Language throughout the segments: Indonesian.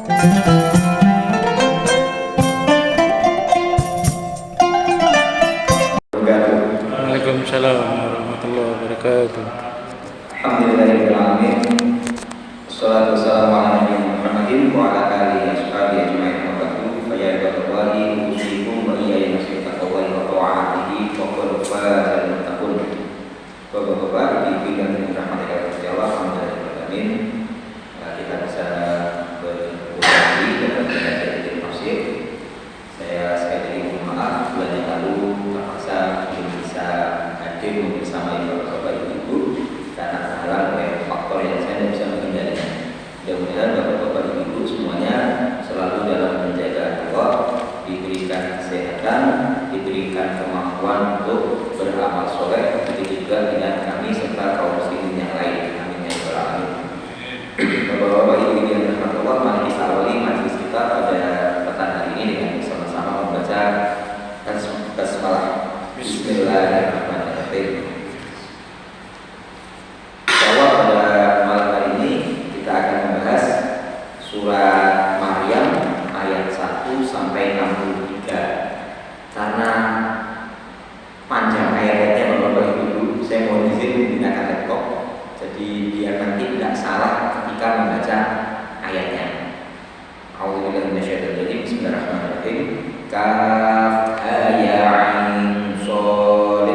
Waalaikumsalam warahmatullahi wabarakatuh. Alhamdulillahirrahmanirrahim. Wassalatu wassalamu ala nabiyina Muhammadin wa ala alihi wa sahbihi ajma'in wa ba'du. Fa ya ibadallahi usikum wa iyaya nasihattallahi wa ta'atihi wa qad fazal muttaqun. Bapak-bapak, ibu dan rahmatullahi wabarakatuh. Amin. Kita bisa berkumpul lagi dalam belajar tafsir. Saya sekali lagi mohon maaf bulan yang lalu terpaksa belum bisa hadir bersama bapak-bapak ibu karena terhalang oleh faktor yang saya tidak bisa menghindarinya. Mudah-mudahan bapak-bapak ibu semuanya selalu dalam menjaga Allah, diberikan kesehatan, diberikan kemampuan untuk beramal soleh, begitu juga dengan kami serta kaum muslimin yang lain. Amin ya rabbal alamin. Bapak-bapak ibu yang dirahmati Allah, mari kita awali majelis kita pada petang hari ini dengan sama-sama membaca basmalah. Bismillahirrahmanirrahim. Bahwa pada malam hari ini kita akan membahas surat Maryam ayat 1 sampai 63. Karena panjang ayat-ayatnya Bapak Ibu, saya mohon izin menggunakan laptop. Jadi biar nanti tidak salah ketika membaca ayatnya. A'udzubillahi minasyaitonir rajim. Bismillahirrahmanirrahim. Kaf ya ain shad.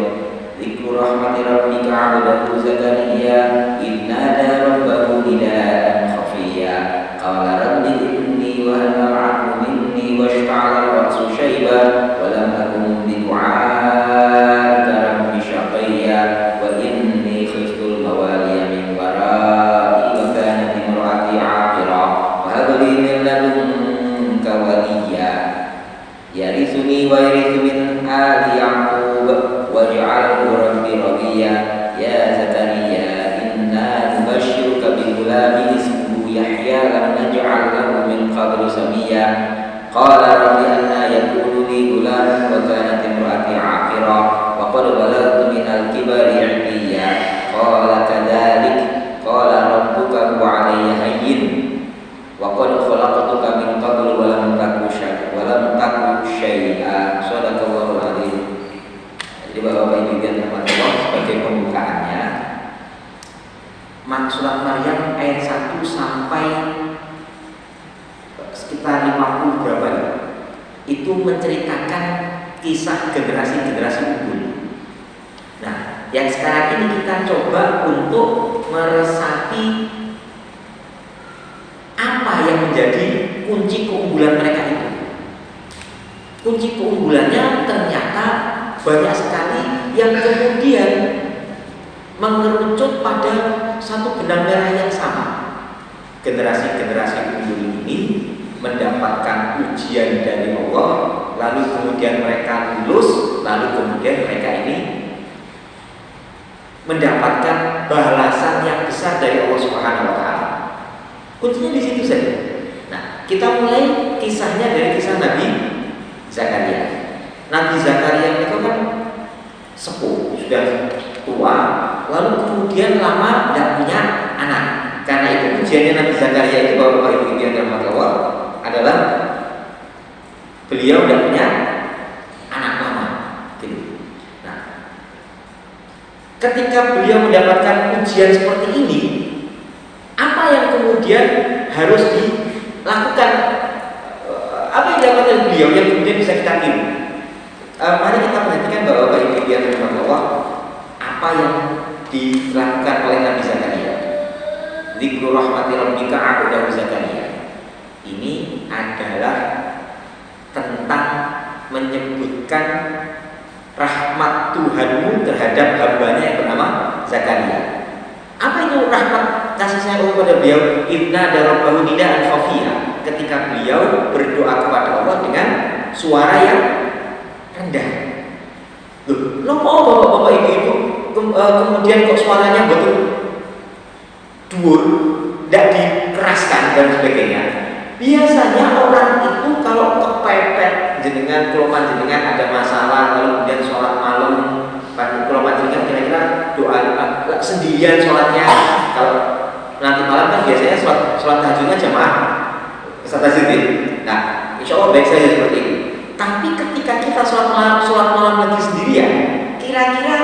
Dzikru rahmati rabbika 'abdahu Zakaria innada rabbahu nidaan khafiyya. Qala rabbi inni wa hana al-'azmu minni washta'ala ar-ra'su shayba wa lam akun bi du'aika rabbi shaqiyya wa inni khiftu al-mawaliya min wara'i wa kanat imra'ati 'aqira wa hab li min ladunka waliyya yarithuni wa yarithu min ali Ya'qub waj'alhu rabbi radiya. Ya Zakaria inna nubashshiruka bi ghulamin ismuhu Yahya lam naj'al lahu min qablu samiyya. Qala rabbi anna yakunu li ghulam wa kanat imra'ati 'aqira wa qad balaghtu min al-kibari 'itiyya. Qala kadzalik qala rabbuka huwa 'alayya hayyin wa qad khalaqtuka min qablu wa lam taku syai'a. Shadaqallahul 'azim. Jadi Bapak Ibu yang dirahmati Allah, sebagai pembukaannya surat Maryam ayat 1 sampai sekitar 50 berapa ya? Itu menceritakan kisah generasi-generasi unggul. Nah, yang sekarang ini kita coba untuk meresapi apa yang menjadi kunci keunggulan mereka itu. Kunci keunggulannya ternyata banyak sekali yang kemudian mengerucut pada satu benang merah yang sama. Generasi-generasi unggul ini mendapatkan ujian dari Allah, lalu kemudian mereka lulus, lalu kemudian mereka ini mendapatkan balasan yang besar dari Allah Subhanahu wa taala. Kuncinya di situ saja. Nah, kita mulai kisahnya dari kisah Nabi Zakaria. Nabi Zakaria itu kan sepuh, sudah tua, lalu kemudian lama tidak punya anak. Karena itu ujiannya Nabi Zakaria itu Bapak Ibu yang dirahmati Allah adalah beliau tidak punya anak lama. Nah, ketika beliau mendapatkan ujian seperti ini, apa yang kemudian harus dilakukan? Apa yang dilakukan beliau yang kemudian bisa kita tiru? Mari kita perhatikan Bapak Ibu yang dirahmati Allah, apa yang dilakukan oleh Nabi Zakaria. Dzikru rahmati rabbika 'abdahu Zakaria. Ini adalah tentang menyebutkan rahmat Tuhanmu terhadap hambanya yang bernama Zakaria. Apa itu rahmat kasih sayang Allah pada beliau? Inna darabbahu nidaan khafiyya. Ketika beliau berdoa kepada Allah dengan suara yang rendah. Loh mau bapak-bapak ibu kemudian kok suaranya betul dur, tidak dikeraskan dan sebagainya. Biasanya orang itu kalau kepepet jenengan, kalau panjenengan ada masalah, lalu kemudian sholat malam, kalau panjenengan kira-kira doa sendirian sholatnya. Kalau nanti malam kan biasanya sholat tahajudnya jamaah. Ustaz baik saja seperti itu. Tapi ketika kita sholat malam lagi sendirian, kira-kira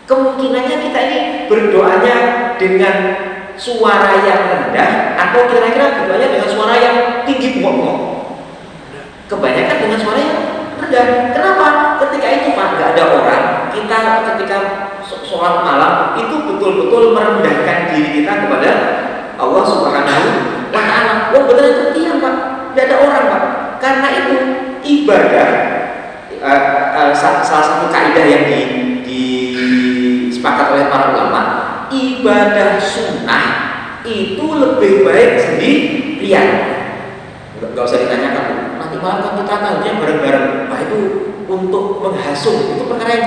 kemungkinannya kita ini berdoanya dengan suara yang rendah atau kira-kira berdoanya dengan suara yang tinggi bungok-bungok? Kebanyakan dengan suara yang rendah. Kenapa? Ketika itu Pak, nggak ada orang, kita ketika sholat malam itu betul-betul merendahkan diri kita kepada Allah Subhanahu wa Ta'ala. Oh betul itu diam Pak, nggak ada orang Pak. Karena itu ibadah salah satu kaidah yang disepakati oleh para ulama, ibadah sunnah itu lebih baik sendirian. Nggak usah ditanyakan, nanti malam kan kita tahunya bareng-bareng. Wah itu untuk menghasung, itu perkara yang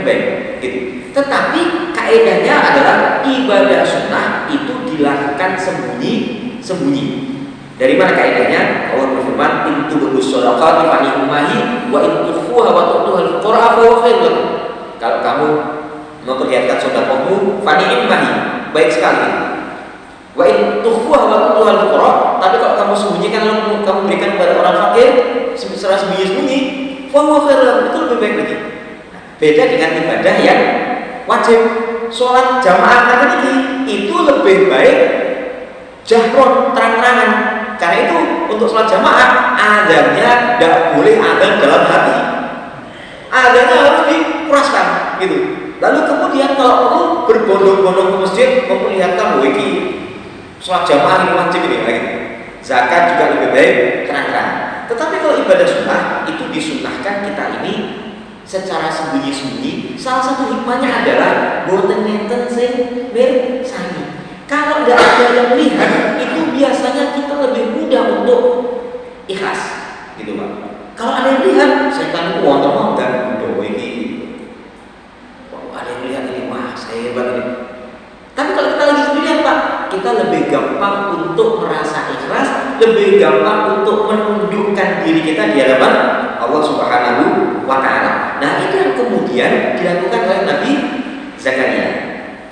baik, gitu. Tetapi kaidahnya adalah ibadah sunnah itu dilakukan sembunyi. Dari mana kaidahnya? Allah berfirman, "In tubdu shadaqati fa ni'mahi wa in tukhfuha wa tu'tuha al-fuqara fa huwa khairun lakum." Kalau kamu memperlihatkan sedekahmu, fa ni'mahi, baik sekali. Wa in tukhfuha wa tu'tuha al-fuqara, tapi kalau kamu sembunyikan, kamu berikan kepada orang fakir secara sembunyi-sembunyi, fa huwa khairun lakum, itu lebih baik lagi. Beda dengan ibadah yang wajib. Sholat jamaah nanti itu lebih baik jahron, terang-terangan. Karena itu untuk sholat jamaah azannya tidak boleh azan dalam hati, azannya harus dikeraskan gitu. Lalu kemudian kalau perlu berbondong-bondong ke masjid memperlihatkan wiki sholat jamaah ini wajib ini gitu. Zakat juga lebih baik terang-terangan. Tetapi kalau ibadah sunnah itu disunnahkan kita ini secara sembunyi-sembunyi. Salah satu hikmahnya adalah boten nenten sing mirsani. Kalau tidak ada yang melihat, itu biasanya kita lebih mudah untuk ikhlas, gitu Pak. Kalau ada yang melihat, saya kan wonten dan doa ini, kalau ada yang melihat ini, wah saya hebat ini. Tapi kalau kita lagi sendirian Pak, kita lebih gampang untuk merasa ikhlas, lebih gampang untuk menundukkan diri kita di hadapan Allah Subhanahu wa Ta'ala. Nah itu yang kemudian dilakukan oleh Nabi Zakaria.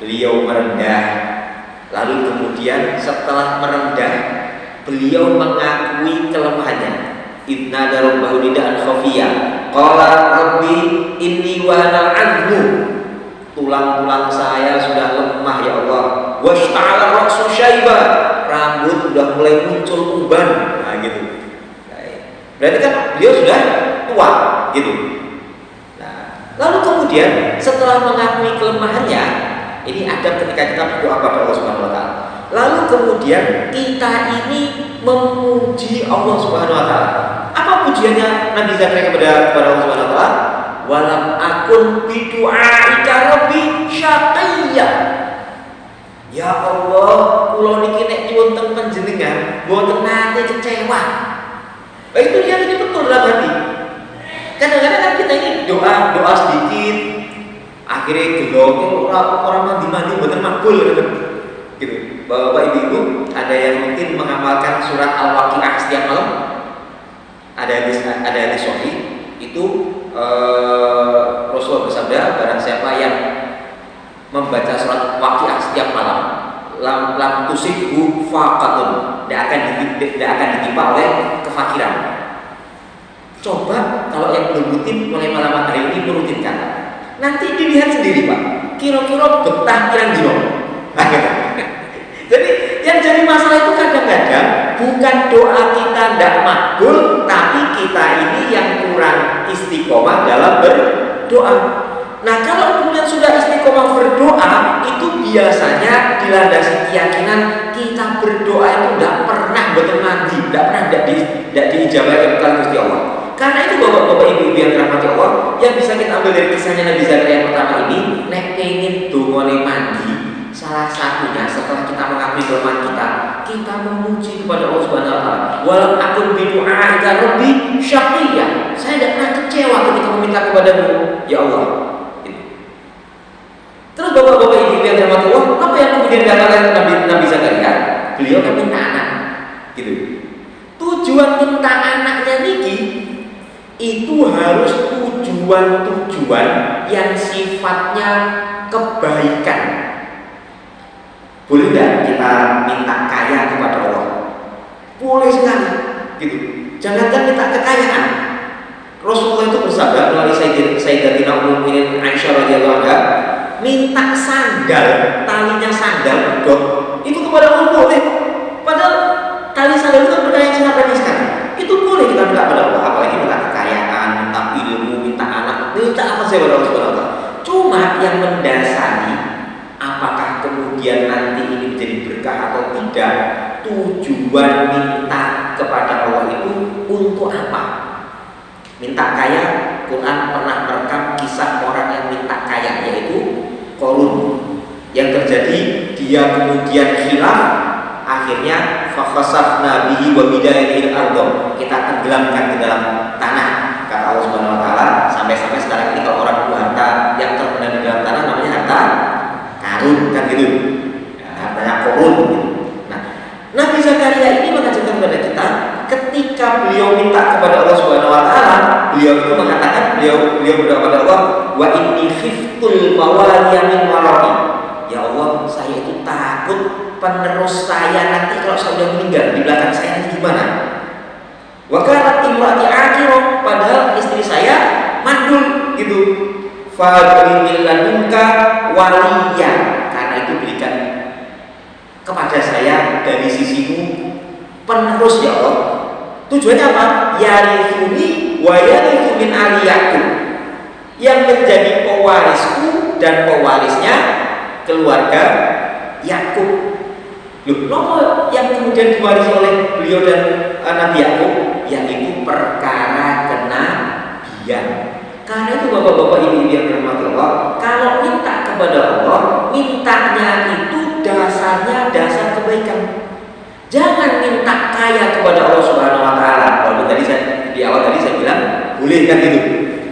Beliau merendah. Lalu kemudian setelah merendah, beliau mengakui kelemahannya. Inna darabbahu nidaan khafiyya. Qala rabbi inni wahana 'azmu. Tulang-tulang saya sudah lemah ya Allah. Washta'ala ra'su syaiba. Rambut sudah mulai muncul uban. Nah gitu. Berarti kan beliau sudah tua gitu. Nah, lalu kemudian setelah mengakui kelemahannya, ini ada ketika kita berdoa kepada Allah Subhanahu wa Ta'ala. Lalu kemudian kita ini memuji Allah Subhanahu wa Ta'ala. Apa pujiannya Nabi Zakaria kepada Allah Subhanahu wa Ta'ala? Walam akun bidu'aika rabbi syaqiyya. Ya Allah, kula niki nek nyuwun teng panjenengan mboten nate kecewa. Itu dia ini betul dalam hati. Kadang-kadang kan kita ini doa sedikit, akhirnya gelong orang mandi betul makbul gitu. Bapak ibu ada yang mungkin mengamalkan surat Al-Waqiah setiap malam. Ada hadis sahih itu Rasulullah bersabda, barang siapa yang membaca surat Waqiah setiap malam, lam tusibhu faqatun, tidak akan ditimpa oleh kefakiran. Coba kalau yang belum rutin mulai malam hari ini merutinkan. Nanti dilihat sendiri Pak, kira-kira betah pirang-pirang. Jadi yang jadi masalah itu kadang-kadang bukan doa kita tidak makbul, tapi kita ini yang kurang istiqomah dalam berdoa. Nah kalau kemudian sudah istiqomah berdoa, itu biasanya dilandasi keyakinan kita berdoa itu tidak pernah betul mandi, tidak pernah tidak diijabahkan oleh Gusti Allah. Karena itu bapak-bapak ibu-ibu yang dirahmati Allah, yang bisa kita ambil dari kisahnya Nabi Zakaria yang pertama ini, nek pengen dongane mandi, salah satunya setelah kita mengakui kelemahan kita memuji kepada Allah Subhanahu wa Ta'ala. Walam akun bidu'aika rabbi syaqiyya. Saya tidak pernah kecewa ketika meminta kepadamu, ya Allah. Terus bapak-bapak ibu yang dirahmati Allah, apa yang kemudian dikatakan Nabi Zakaria? Beliau kan minta anak, gitu. Tujuan minta anaknya niki itu harus tujuan yang sifatnya kebaikan. Boleh tidak kita minta kaya kepada Allah? Boleh sekali. gitu. Jangankan minta kekayaan. Rasulullah itu bersabda melalui Sayyidatina Ummul Mukminin Aisyah radhiyallahu anha, minta sandal, talinya sandal bedok itu kepada Allah boleh. Padahal tali sandal itu kan benda yang sangat remeh sekali. Itu boleh kita minta kepada Allah, apalagi minta kekayaan, minta ilmu, minta anak, minta apa saja kepada Allah Subhanahu wa taala. Cuma yang mendasari apakah kemudian nanti ini menjadi berkah atau tidak, tujuan minta kepada Allah itu untuk apa? Minta kaya, Quran pernah merekam kisah orang yang minta kaya, yaitu Qarun. Yang terjadi dia kemudian khilaf, akhirnya fakhasafna bihi wa bidayil ardh, kita tenggelamkan ke dalam tanah, kata Allah Subhanahu wa taala. Sampai-sampai sekarang ini kalau orang punya harta yang terpendam di dalam tanah namanya harta karun, kan gitu. Ya, hartanya Qarun gitu. Nah, Nabi Zakaria ini mengajarkan kepada kita, ketika beliau minta kepada Allah Subhanahu wa taala, beliau itu mengatakan, beliau berdoa kepada Allah, wa inni khiftul mawaliya min wara'i. Ya Allah, saya itu takut penerus saya nanti kalau saya sudah meninggal, di belakang saya nanti gimana? Wa kanat imraati akhirah, padahal istri saya mandul gitu. Fa min ladunka waliya, karena itu berikan kepada saya dari sisimu penerus ya Allah. Tujuannya apa? Yarithuni wa yarithu min ali Yaqub, yang menjadi pewarisku dan pewarisnya keluarga Yakub. Loh, nopo yang kemudian diwarisi oleh beliau dan Nabi Yakub, yaitu perkara kenabian. Karena itu bapak-bapak ibu yang dirahmati Allah, kalau minta kepada Allah, mintanya itu dasarnya dasar kebaikan. Jangan minta kaya kepada Allah Subhanahu wa taala. Walaupun tadi di awal saya bilang boleh kan gitu.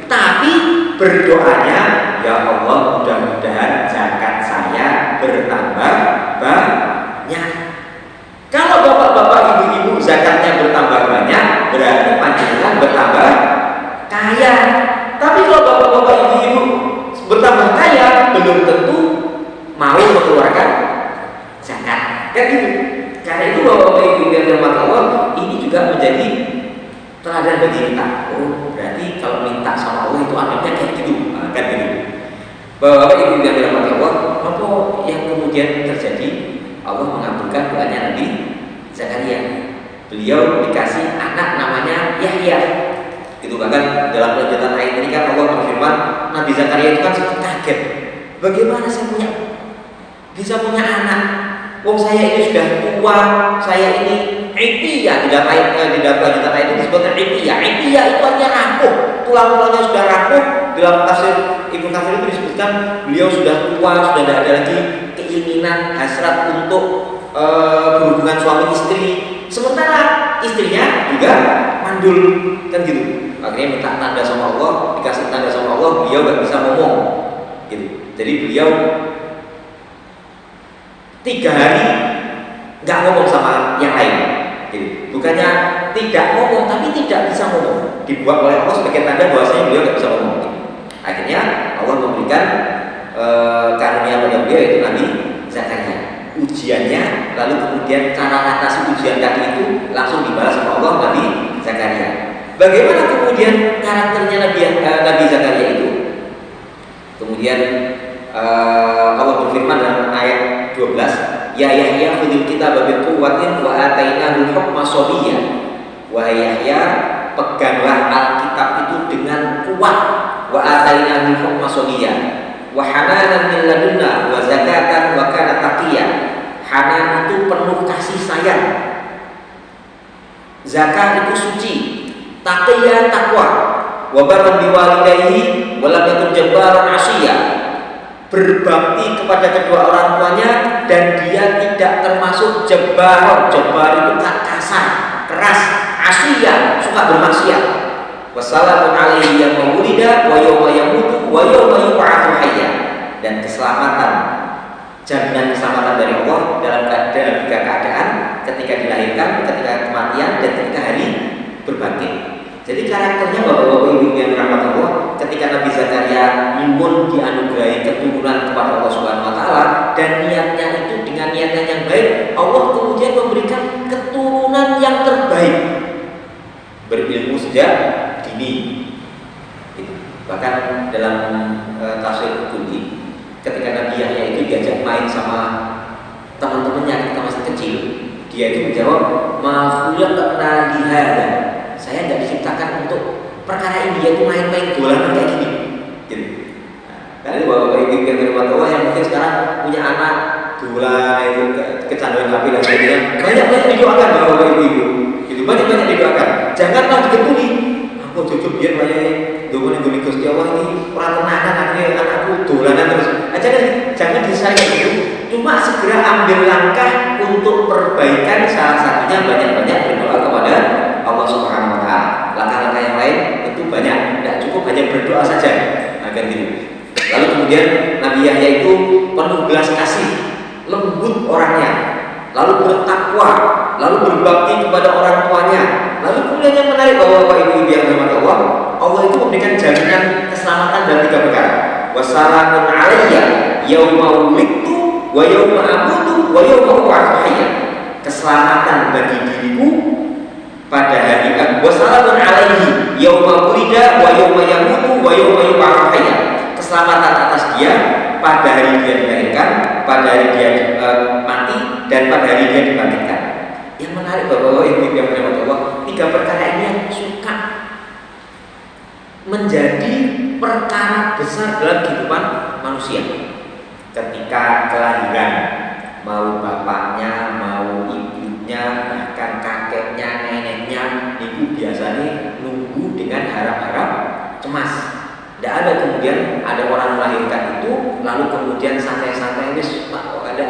Tapi berdoanya, ya Allah, mudah-mudahan zakat saya bertambah banyak. Kalau bapak-bapak ibu-ibu zakatnya bertambah banyak, berarti panjenengan bertambah kaya. Tapi kalau bapak-bapak ibu-ibu bertambah kaya, belum tentu mau mengeluarkan zakat. Kan gitu. Karena itu bapak-bapak ibu yang dirahmati Allah, ini juga menjadi teladan bagi kita. Oh, berarti kalau minta sama Allah itu akhirnya kayak gitu, kan gitu. Bapak-bapak ibu yang dirahmati Allah, apa yang kemudian terjadi? Allah mengabulkan doanya Nabi Zakaria. Beliau dikasih anak namanya Yahya. Itu bahkan dalam lanjutan ayat ini kan Allah berfirman, Nabi Zakaria itu kan sangat kaget. Bagaimana saya bisa punya anak? Wong saya ini sudah tua, saya ini Itiya. Di dalam lanjutan ayat itu disebutkan Itiya. Itiya itu artinya rapuh, tulang-tulangnya sudah rapuh. Dalam tafsir Ibnu Katsir itu disebutkan beliau sudah tua, sudah tidak ada lagi keinginan hasrat untuk berhubungan suami istri. Sementara istrinya juga mandul, kan gitu. Akhirnya minta tanda sama Allah, dikasih tanda sama Allah, beliau nggak bisa ngomong, gitu. Jadi beliau 3 hari nggak ngomong sama yang lain, gitu. Bukannya tidak ngomong, tapi tidak bisa ngomong. Dibuat oleh Allah sebagai tanda bahwasanya beliau nggak bisa ngomong. Gitu. Akhirnya Allah memberikan karunia pada beliau, yaitu Nabi Zakaria. Ujiannya, lalu kemudian cara atasi ujian tadi itu langsung dibalas sama Allah Nabi Zakaria. Bagaimana kemudian karakternya Nabi Zakaria itu? Kemudian Allah berfirman dalam ayat 12, Ya Yahya khudil kitaba biquwwatin wa atainahul hukma sabiyya. Wahai Yahya, peganglah Alkitab itu dengan kuat, wa atainahul hukma sabiyya. Wa hananan min ladunna wa zakatan wa kana taqiyya. Hanan itu penuh kasih sayang, zakat itu suci, taqiyya takwa, wa barran biwalidayhi wa lam yakun jabbaran 'asiyya. Berbakti kepada kedua orang tuanya dan dia tidak termasuk jabbar. Jabbar itu kasar, keras, 'asiyya, suka bermaksiat. Wassalamu alaihi yawma wulida wa yawma yamutu wa yawma yub'atsu hayya. Dan keselamatan, jaminan keselamatan dari Allah dalam 3 keadaan: ketika dilahirkan, ketika kematian, dan ketika hari berbangkit. Jadi karakternya bapak-bapak ibu yang dirahmati Allah, ketika Nabi Zakaria nyuwun dianugerahi keturunan kepada Allah Subhanahu wa taala dan niatnya itu dengan niatan yang baik, Allah kemudian memberikan keturunan yang terbaik. sejak dini. Gitu. Bahkan dalam tafsir Qurtubi, ketika Nabi Yahya itu diajak main sama teman-temannya ketika masih kecil, dia itu menjawab, "Ma khulaqna lihada." Saya tidak diciptakan untuk perkara ini, yaitu main-main dolanan kayak gini. Gitu. Nah, ini bapak ibu yang berhormat Allah yang mungkin sekarang punya anak dolan itu kecanduan HP dan sebagainya, banyak-banyak didoakan bapak ibu. Gitu, banyak-banyak didoakan. Janganlah diketuli. Aku cukup biar banyak doa yang Gusti Allah ini pratenanan akhirnya anakku dolanan terus. Jangan disayang itu. Cuma segera ambil langkah untuk perbaikan, salah satunya banyak-banyak berdoa kepada Allah Subhanahu wa taala. Langkah-langkah yang lain itu banyak, tidak cukup hanya berdoa saja agar gitu. Lalu kemudian Nabi Yahya itu penuh belas kasih, lembut orangnya, lalu bertakwa, lalu berbakti kepada orang tuanya. Lalu kemudian yang menarik bahwa Bapak Ibu yang dirahmati Allah, Allah itu memberikan jaminan keselamatan dalam 3 perkara. Wassalamun alayya yauma wulidtu wa yauma amutu wa yauma ub'atsu hayya. Keselamatan bagi diriku pada hari wassalamun alayhi yauma wulida wa yauma yamutu wa yauma yub'atsu hayya. Keselamatan atas dia pada hari dia dilahirkan, pada hari dia mati, dan pada hari dia dibangkitkan. Yang menarik Bapak Ibu yang dirahmati Allah, 3 perkara ini yang suka menjadi perkara besar dalam kehidupan manusia. Ketika kelahiran, mau bapaknya, mau ibunya, bahkan kakeknya, neneknya, ibu biasanya nunggu dengan harap-harap cemas. Tidak ada kemudian ada orang melahirkan itu lalu kemudian santai-santai wis ada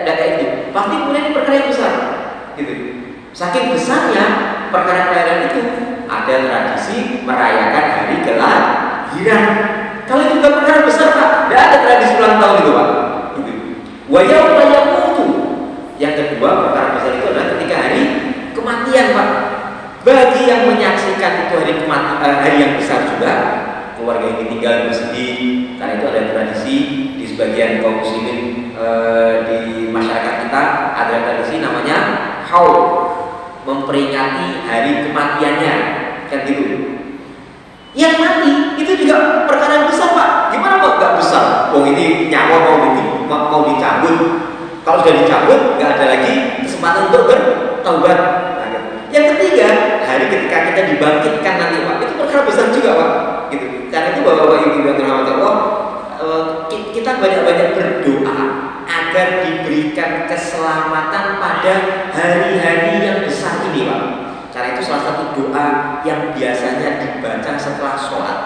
kayak gitu. Pasti kemudian ini perkara yang besar. Gitu. Saking besarnya perkara kelahiran itu, ada tradisi merayakan hari kelahiran. Kalau itu bukan perkara besar Pak, tidak ada tradisi ulang tahun itu Pak. Gitu. Wa yauma yamutu. Yang kedua perkara besar itu adalah ketika hari kematian Pak. Bagi yang menyaksikan itu hari yang besar juga, keluarga yang ditinggal bersedih, karena itu ada tradisi di sebagian kaum muslimin di masyarakat kita, ada tradisi namanya haul, memperingati hari kematiannya, kan gitu. Yang mati itu juga perkara yang besar Pak. Gimana kok nggak besar? Oh ini nyawa mau dicabut. Kalau sudah dicabut, nggak ada lagi kesempatan untuk bertaubat. Yang ketiga, hari ketika kita dibangkitkan nanti Pak, itu perkara besar juga Pak. Gitu. Karena itu Bapak Ibu yang dirahmati Allah, kita banyak-banyak berdoa agar diberikan keselamatan pada hari-hari yang besar ini Pak. Karena itu salah satu doa yang biasanya dibaca setelah sholat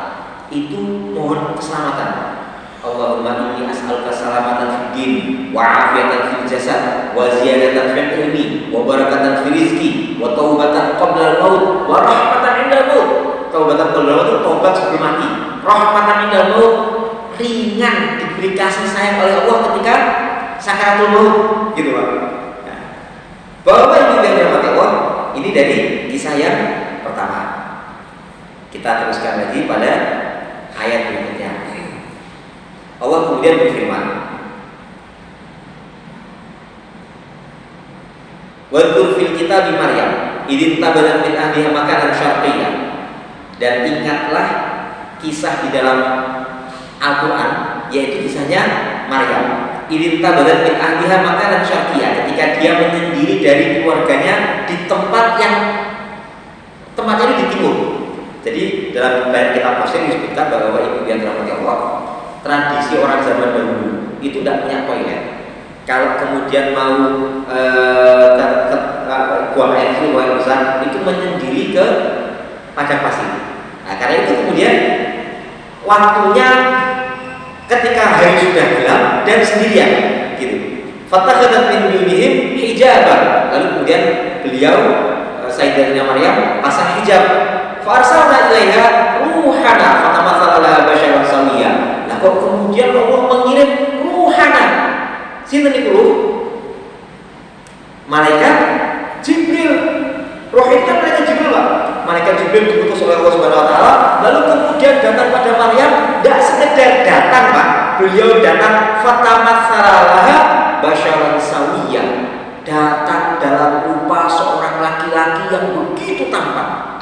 itu mohon keselamatan. Allahumma inni as'aluka salamatan fid din wa afiyatan fil jasad wa ziyadatan fil ilmi wa barakatan fil rizqi wa taubatan qabla al-maut wa rahmatan inda al-maut. Taubatan qabla al-maut itu taubat sebelum mati. Rahmatan inda al-maut, ringan diberi kasih sayang oleh Allah ketika sakaratul maut, gitu Pak. Nah, Bapak Ibu yang dirahmati Allah, ini dari kisah yang pertama. Kita teruskan lagi pada ayat berikutnya. Allah kemudian berfirman, "Wadkur fil kitab Maryam, idin tabadat min ahliha makanan syarqiyyah." Dan ingatlah kisah di dalam Al-Quran, yaitu kisahnya Maryam. Idin tabadat min ahliha makanan syarqiyyah, ketika dia menyendiri dari keluarganya di tempat yang tempatnya di timur. Jadi dalam kitab tafsir disebutkan bahwa Ibu yang dirahmati Allah, tradisi orang zaman dahulu itu tidak punya toilet. Kalau kemudian mau buang air kecil, buang air besar, itu menyendiri ke padang pasir. Nah, karena itu kemudian waktunya ketika hari sudah gelap dan sendirian, gitu. Fatakhadat min dunihim hijaban. Lalu kemudian beliau Sayyidatina Maryam pasang hijab. Farsalna ilaiha ruhana fatamatsala laha basyaran sawiyya. Kok kemudian Allah mengirim ruhana. Sinten niku ruh? Malaikat Jibril. Roh itu kan malaikat Jibril Pak. Malaikat Jibril diutus oleh Allah Subhanahu wa taala, lalu kemudian datang pada Maryam, tidak sekedar datang Pak. Beliau datang fatamatsala laha basyaran sawiyya. Datang dalam rupa seorang laki-laki yang begitu tampan.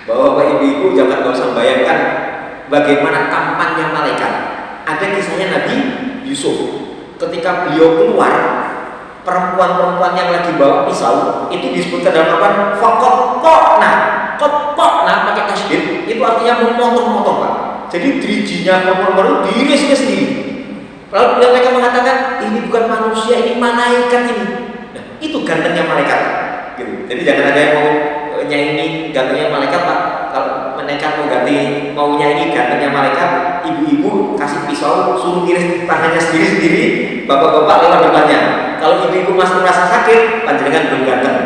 Bapak ibu-ibu jangan usah bayangkan bagaimana tampannya malaikat. Ada kisahnya Nabi Yusuf ketika beliau keluar, perempuan-perempuan yang lagi bawa pisau itu disebutkan dalam apa? Fakotokna, kotokna pakai tasydid itu artinya memotong-motong Pak. Jadi dirijinya perempuan diiris-iris sendiri. Lalu mereka mengatakan ini bukan manusia, ini malaikat ini. Nah, itu gantengnya malaikat. Gitu. Jadi jangan ada yang mau nyanyi gantengnya malaikat Pak. Kalau mereka mau nyanyi gantengnya malaikat, ibu-ibu kasih pisau suruh iris tangannya sendiri-sendiri, bapak-bapak lewat depannya. Kalau ibu-ibu masih merasa sakit, panjenengan belum ganteng.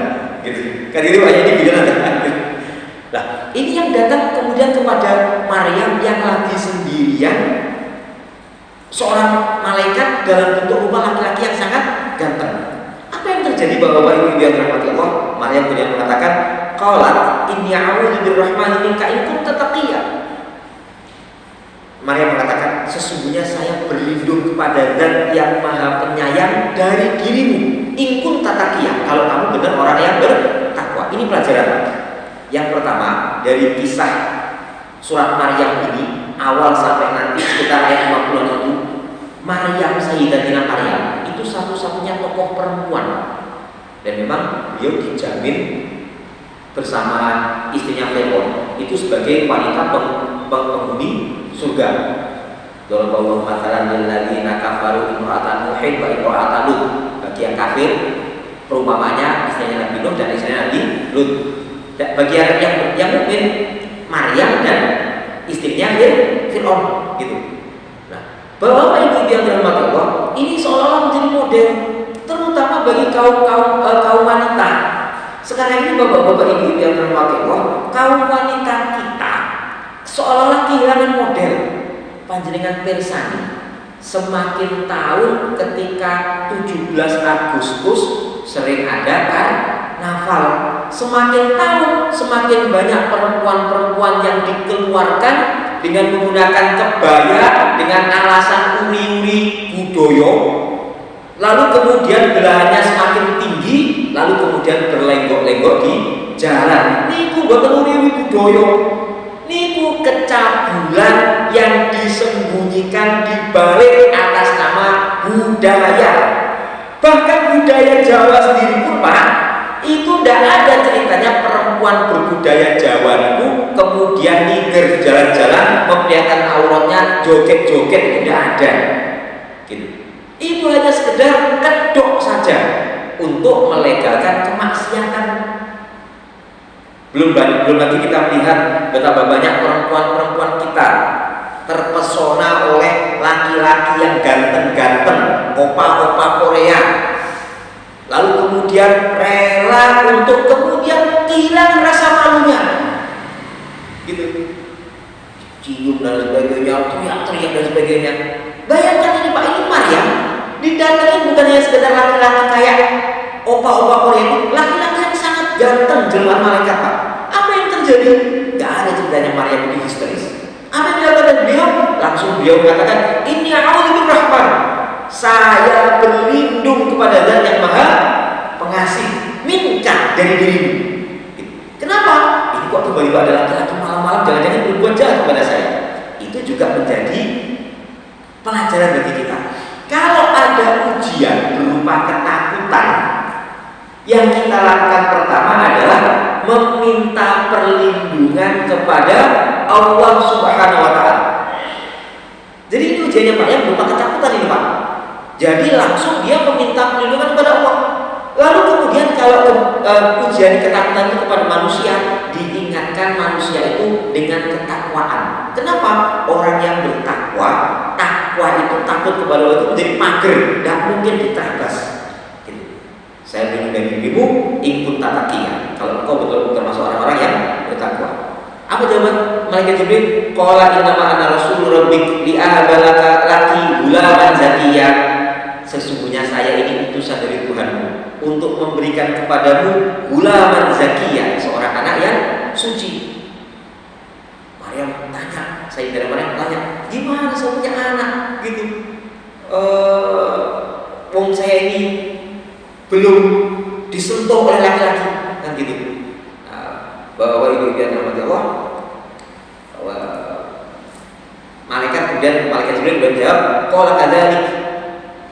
Gitu. Kan itu banyak di video nanti. Nah, ini yang datang kemudian kepada Maryam yang lagi sendirian, seorang malaikat dalam bentuk rupa laki-laki yang sangat ganteng. Apa yang terjadi bapak-bapak ibu-ibu yang dirahmati Allah? Maryam kemudian mengatakan, qalat inni a'udzu birrahmani minka in kunta taqiyya. Maryam mengatakan, sesungguhnya saya berlindung kepada Zat yang Maha Penyayang dari dirimu. In kunta taqiyya, kalau kamu benar orang yang bertakwa. Ini pelajaran. Yang pertama dari kisah surat Maryam ini awal sampai nanti sekitar ayat 51, Maryam Sayyidatina Maryam itu satu-satunya tokoh perempuan dan memang beliau dijamin bersama istrinya Fir'aun itu sebagai wanita penghuni surga. Darallahu mathalan lil ladzina kafaru imra'atan Nuhin wa imra'atan Lut. Bagi yang kafir perumpamanya istrinya Nabi Nuh dan istrinya Nabi Lut. Bagi yang mukmin Maryam dan istrinya Fir'aun gitu. Nah, Bapak Ibu yang dirahmati Allah, ini seolah-olah menjadi model terutama bagi kaum wanita. Sekarang ini Bapak-bapak Ibu yang dirahmati Allah, kaum wanita kita seolah-olah kehilangan model. Panjenengan pirsani, semakin tahun ketika 17 Agustus sering ada karnaval, semakin tahun semakin banyak perempuan-perempuan yang dikeluarkan dengan menggunakan kebaya dengan alasan uri-uri budaya, lalu kemudian belahannya semakin tinggi, lalu kemudian berlenggok-lenggok di jalan. Niku boten uri-uri budaya, niku kecabulan yang disembunyikan di balik atas nama budaya. Bahkan budaya Jawa sendiri pun Pak, itu tidak ada ceritanya perempuan berbudaya Jawa itu kemudian niger jalan-jalan memperlihatkan auratnya, joget-joget, itu tidak ada. Gitu. Itu hanya sekedar kedok saja untuk melegalkan kemaksiatan. Belum lagi kita melihat betapa banyak perempuan-perempuan kita terpesona oleh laki-laki yang ganteng-ganteng, opa-opa Korea. Lalu kemudian rela untuk kemudian kehilangan rasa malunya. Gitu. Cium dan sebagainya, teriak-teriak dan sebagainya. Bayangkan ini Pak, ini Maryam didatangi bukan hanya sekedar laki-laki kayak opa-opa Korea itu, laki-laki yang sangat ganteng jelmaan malaikat Pak. Apa yang terjadi? Gak ada ceritanya Maryam ini histeris. Apa yang dilakukan beliau? Langsung beliau mengatakan, ini a'udzu birrahman. Saya berlindung kepada Zat yang Maha Pengasih, minka dari dirimu. Kenapa? Ini kok tiba-tiba ada laki-laki malam-malam jangan-jangan berbuat jahat kepada saya. Itu juga menjadi pelajaran bagi kita. Kalau ada ujian berupa ketakutan, yang kita lakukan pertama adalah meminta perlindungan kepada Allah Subhanahu wa Ta'ala. Jadi ini ujiannya Pak yang berupa ketakutan ini Pak. Jadi langsung dia meminta perlindungan kepada Allah. Lalu kemudian kalau ujian ketakutan itu kepada manusia, diingatkan manusia itu dengan ketakwaan. Kenapa? Orang yang bertakwa, takwa itu takut kepada Allah itu menjadi mager, tidak mungkin diterabas. Saya berlindung dari dirimu, ingkun tatakia. Kalau engkau betul-betul termasuk orang-orang yang bertakwa. Apa jawaban malaikat Jibril? Qala innama ana rasul rabbik li'abalaka laki gulaman zakiyya. Sesungguhnya saya ini utusan dari Tuhanmu untuk memberikan kepadamu gulaman zakiyya, seorang anak yang suci. Maryam tanya, Sayyidah Maryam tanya, gimana saya punya anak gitu? Wong saya ini belum disentuh oleh laki-laki kan gitu. Bahwa ibu yang dirahmati Allah, bahwa malaikat Jibril menjawab, qala kadzalik.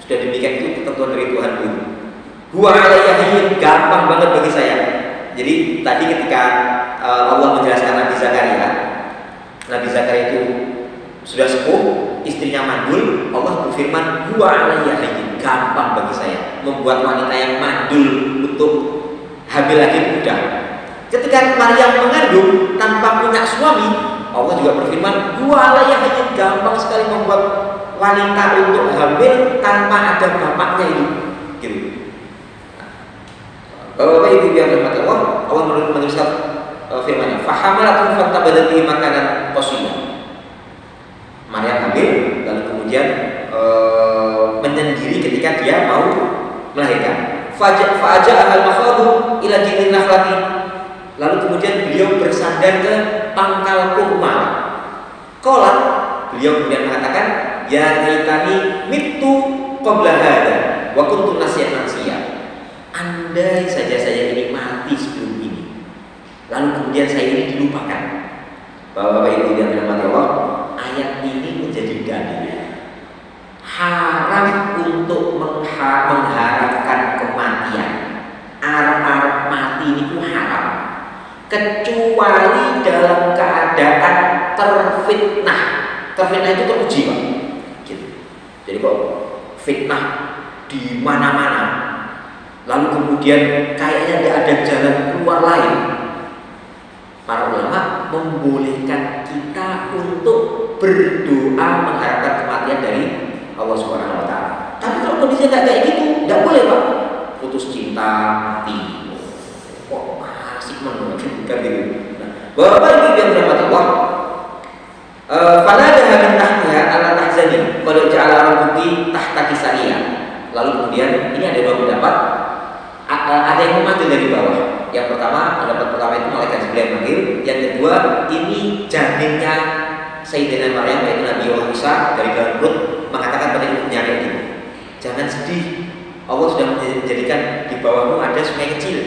Sudah demikian itu ketentuan dari Tuhan dulu. Huwa alayya hayyin, gampang banget bagi saya. Jadi tadi ketika Allah menjelaskan Nabi Zakaria itu sudah sepuh, istrinya mandul, Allah berfirman, huwa alayya hayyin, gampang bagi saya membuat wanita yang mandul untuk hamil lagi mudah. Ketika Maryam mengandung tanpa punya suami, Allah juga berfirman, huwa alayya hayyin, gampang sekali membuat wanita untuk hamil tanpa ada bapaknya itu. Gitu. Bapak Ibu yang dirahmati Allah, Allah menuliskan firman-Nya, fahamalatu fantabadat bihi makanan qasiyah. Maryam hamil, lalu kemudian menyendiri ketika dia mau melahirkan. Fa'aja al-makhadu ila jilin nakhlati. Lalu kemudian beliau bersandar ke pangkal kurma. Qala, beliau kemudian mengatakan, ya laitani mittu qabla hada wa kuntu nasiyan mansiya. Andai saja saya ini mati sebelum ini, lalu kemudian saya ini dilupakan. Bapak Ibu yang dirahmati Allah, ayat ini menjadi dalil haram untuk mengharapkan kematian. Arab mati itu haram, kecuali dalam keadaan terfitnah. Terfitnah itu teruji, Pak. Gitu. Jadi kok fitnah di mana-mana, lalu kemudian kayaknya tidak ada jalan keluar lain, para ulama membolehkan kita untuk berdoa mengharapkan kematian dari Allah Subhanahu wa Ta'ala. Tapi kalau kondisinya nggak kayak gitu, nggak boleh, Pak. Putus cinta, mati, kok masih menunjukkan gitu. Bapak Ibu yang dirahmati Allah, fanadaha min tahtiha ala tahzani qad ja'ala rabbuki tahta kisaiya. Lalu kemudian ini ada dua pendapat. Ada yang memanggil dari bawah. Yang pertama, pendapat pertama itu malaikat Jibril manggil. Yang kedua, ini janinnya Sayyidina Maryam yaitu Nabi Allah Isa dari dalam perut mengatakan pada ibunya kayak gini, jangan sedih, Allah sudah menjadikan di bawahmu ada sungai kecil.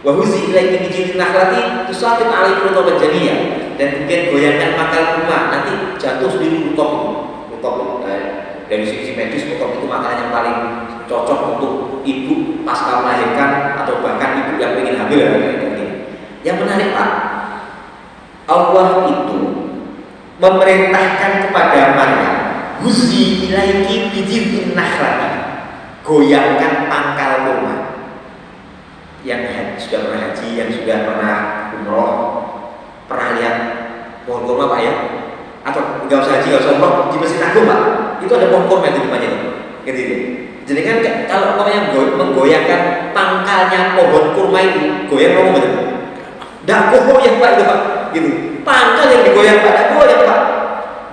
Wa huzi ilaiki bi jidin nakhlati tusaqit 'alaihi rutaban janiyah. Dan kemudian goyangkan mangkal kurma, nanti jatuh sendiri rutop. Dari sisi medis rutop itu makanan yang paling cocok untuk ibu pasca melahirkan atau bahkan ibu yang ingin hamil. Yang menarik, Pak, Allah itu memerintahkan kepada Maryam, huzi ilaiki bi jidin nakhlati, goyangkan pangkal kurma. Yang sudah pernah haji, yang sudah pernah umroh, pernah lihat pohon kurma, Pak, ya? Atau nggak usah haji, nggak usah umroh, di Masjid Agung, Pak, itu ada pohon kurma di depannya itu, gitu. Jadi kan kalau namanya menggoyangkan pangkalnya pohon kurma itu, goyang ngomong betul, nggak goyang, Pak, itu, Pak, gitu. Pangkal yang digoyang, Pak, nggak goyang, Pak.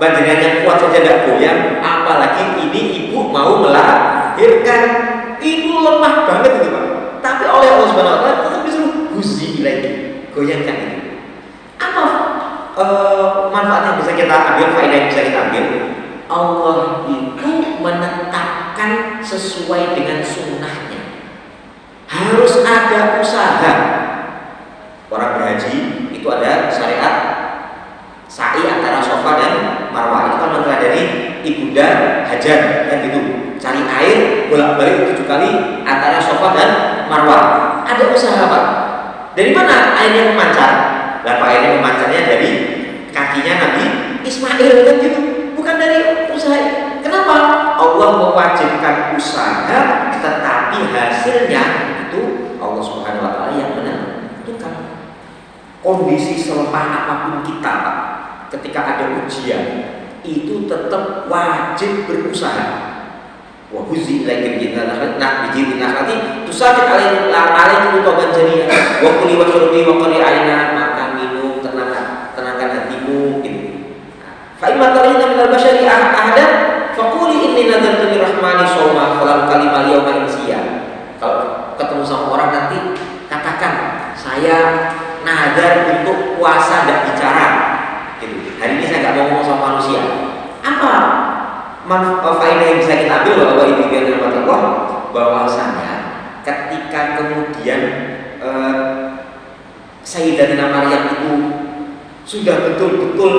Bandengan yang kuat saja nggak goyang, apalagi ini ibu mau melahirkan, itu lemah banget itu, Pak. Tapi oleh Allah Subhanahu wa Ta'ala tetap disuruh huzi ilaiki, goyangkan itu. Apa manfaat yang bisa kita ambil, faedah yang bisa kita ambil? Allah itu menetapkan sesuai dengan sunnahnya. Harus ada usaha. Orang berhaji itu ada syariat sa'i antara Safa dan Marwah. Itu kan mempelajari ibunda Hajar, kan gitu. Cari air bolak-balik 7 kali antara Safa dan Marwah. Ada usaha, Pak. Dari mana airnya memancar? Lah, airnya memancarnya dari kakinya Nabi Ismail, kan gitu. Bukan dari usaha. Kenapa? Allah mewajibkan usaha, tetapi hasilnya itu Allah Subhanahu wa Ta'ala yang menentukan. Kondisi selemah apapun kita, Pak, ketika ada ujian, itu tetap wajib berusaha. Wa huzi ilaika bijidin nakhlati tusaqit 'alaihi rutaban janiyah wa kuli washrabi wa qari 'aina, makan minum, tenangkan hatimu, gitu. Fa imma tarina min al-bashari ahadan faquli inni nadartu lirrahmani shauma falam kalima al-yawma insiya. Kalau ketemu sama orang nanti katakan, saya nadar untuk puasa, tidak bicara, gitu. Hari ini saya nggak mau ngomong sama manusia. Apa faedah yang bisa kita ambil bahwa Ibu yang dirahmati Allah, bahwasanya ketika kemudian Sayyidatina Maryam itu sudah betul-betul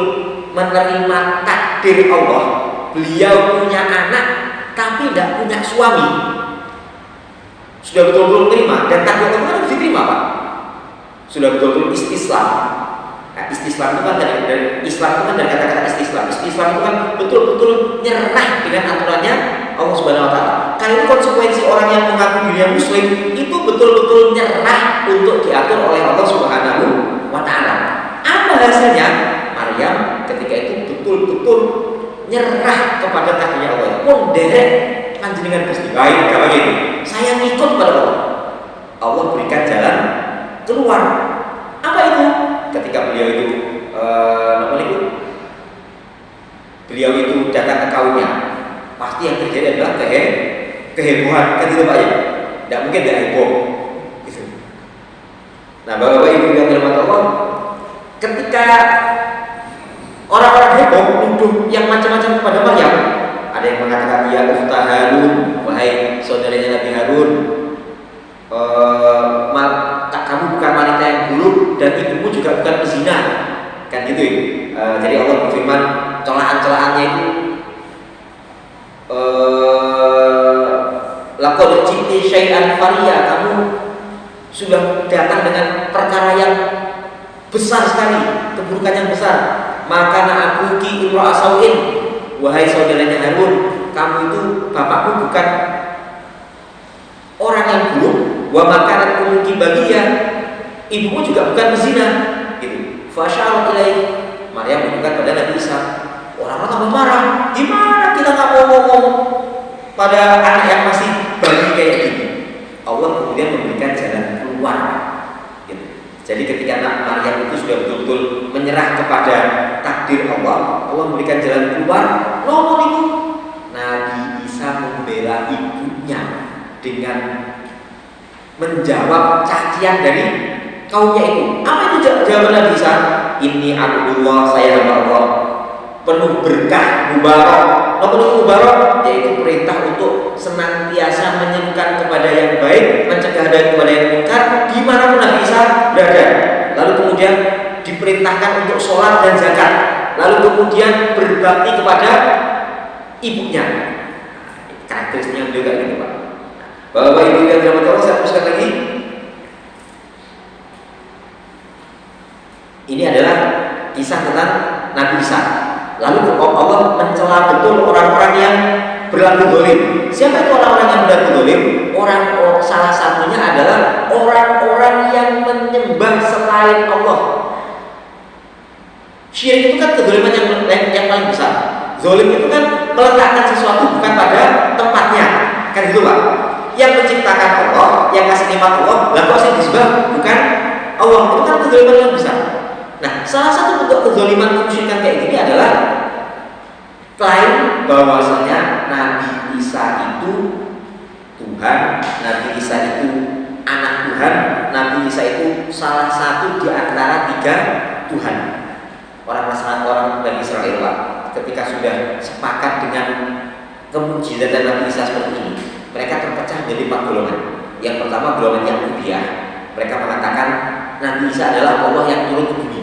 menerima takdir Allah. Beliau punya anak tapi tidak punya suami. Sudah betul-betul menerima, dan takdir Allah harus diterima, Pak. Sudah betul-betul istislam. Nah, istislam itu kan dari Islam itu kan dari kata-kata istislam. Istislam itu kan betul-betul nyerah dengan aturannya Allah Subhanahu wa taala. Karena konsekuensi orang yang mengaku dirinya muslim itu betul-betul nyerah untuk diatur oleh Allah Subhanahu wa taala. Apa hasilnya? Maryam ketika itu betul-betul nyerah kepada takdirnya Allah. Pun derek panjenengan Gusti. Baik, kalau gitu. Saya ngikut pada Allah. Allah berikan jalan keluar. Apa itu? Ketika beliau itu beliau itu datang ke kaumnya, pasti yang terjadi adalah kehebohan, kan gitu Pak ya? Tidak mungkin tidak heboh gitu. Nah, Bapak Ibu yang dirahmati Allah, ketika orang-orang heboh menuduh yang macam-macam kepada Maryam, ada yang mengatakan ya ukhta Harun, wahai saudaranya Nabi Harun, kamu bukan wanita yang buruk dan ibumu juga bukan pezina, kan gitu ya. Jadi Allah berfirman, celaan-celaannya itu laqad ji'ti syai'an fariya, kamu sudah datang dengan perkara yang besar sekali, keburukan yang besar. Maka na'abuki imra'a sau'in, wahai saudaranya Harun, kamu itu bapakmu bukan orang yang buruk. Wa makanan umuki bagiya, ibumu juga bukan pezina gitu. Fasya'al ilaih, Maryam menunjukkan pada Nabi Isa. Orang-orang tambah marah, gimana kita nggak mau ngomong pada anak yang masih bayi kayak gini. Allah kemudian memberikan jalan keluar gitu. Jadi ketika Maryam itu sudah betul-betul menyerah kepada takdir Allah, Allah memberikan jalan keluar. Ngomong itu Nabi Isa membela ibunya dengan menjawab cacian dari kaumnya itu. Apa itu jawaban Nabi Isa? Ini Abdullah, saya hamba Allah, penuh berkah, mubarak. Penuh mubarak yaitu perintah untuk senantiasa menyerukan kepada yang baik, mencegah dari kepada yang munkar dimanapun Nabi Isa berada. Lalu kemudian diperintahkan untuk sholat dan zakat. Lalu kemudian berbakti kepada ibunya. Karakteristiknya beliau kayak gitu Pak. Bapak Ibu yang dirahmati Allah, saya teruskan lagi. Ini adalah kisah tentang Nabi Isa. Lalu Allah mencela betul orang-orang yang berlaku zalim. Siapa itu orang-orang yang berlaku zalim? Salah satunya adalah orang-orang yang menyembah selain Allah. Syirik itu kan kezaliman yang paling besar. Zalim itu kan meletakkan sesuatu bukan pada tempatnya, kan gitu Pak. Yang menciptakan Allah, yang kasih nikmat Allah, lah kok yang disembah bukan Allah, itu kan kezaliman yang besar. Nah, salah satu bentuk kezaliman kemusyrikan kayak gini adalah klaim bahwasanya Nabi Isa itu Tuhan, Nabi Isa itu anak Tuhan, Nabi Isa itu salah satu di antara 3 Tuhan. Orang Bani Israel Pak, ketika sudah sepakat dengan kemujizatan Nabi Isa seperti ini, mereka terpecah menjadi 4 golongan. Yang pertama golongan Yahudiyah, mereka mengatakan Nabi Isa adalah Allah yang turun ke bumi.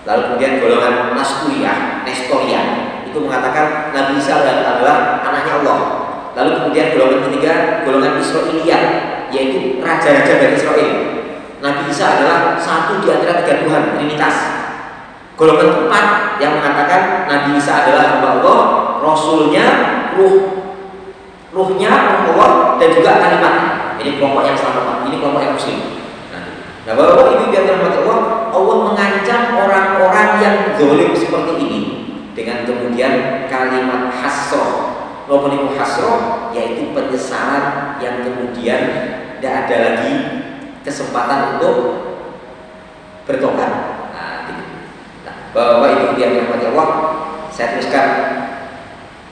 Lalu kemudian golongan Nestoriyah itu mengatakan Nabi Isa adalah anaknya Allah. Lalu kemudian golongan ketiga golongan Israiliyah, yaitu raja-raja Bani Israel. Nabi Isa adalah satu di antara 3 Tuhan, Trinitas. Golongan keempat yang mengatakan Nabi Isa adalah hamba Allah, Rasulnya, ruhnya Allah, dan juga kalimatnya. Ini kelompok yang selamat, ini kelompok yang muslim. Nah, Bapak Ibu yang dirahmati Allah, Allah mengancam orang-orang yang zalim seperti ini dengan kemudian kalimat hasroh. Nomor hasroh yaitu penyesalan yang kemudian tidak ada lagi kesempatan untuk bertobat. Nah, Bapak Ibu yang dirahmati Allah, saya teruskan